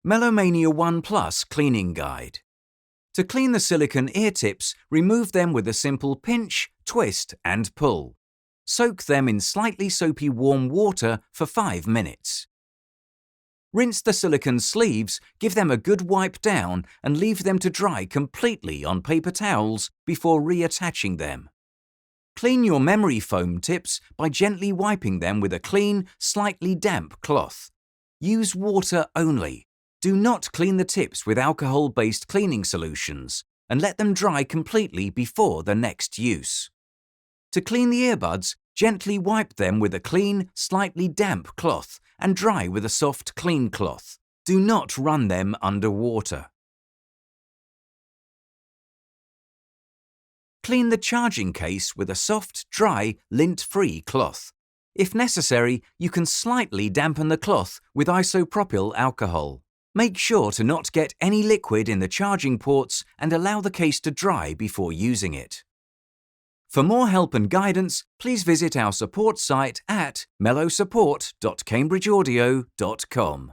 Melomania 1 Plus Cleaning Guide. To clean the silicone ear tips, remove them with a simple pinch, twist and pull. Soak them in slightly soapy warm water for 5 minutes. Rinse the silicone sleeves, give them a good wipe down and leave them to dry completely on paper towels before reattaching them. Clean your memory foam tips by gently wiping them with a clean, slightly damp cloth. Use water only. Do not clean the tips with alcohol-based cleaning solutions and let them dry completely before the next use. To clean the earbuds, gently wipe them with a clean, slightly damp cloth and dry with a soft, clean cloth. Do not run them under water. Clean the charging case with a soft, dry, lint-free cloth. If necessary, you can slightly dampen the cloth with isopropyl alcohol. Make sure to not get any liquid in the charging ports and allow the case to dry before using it. For more help and guidance, please visit our support site at melosupport.cambridgeaudio.com.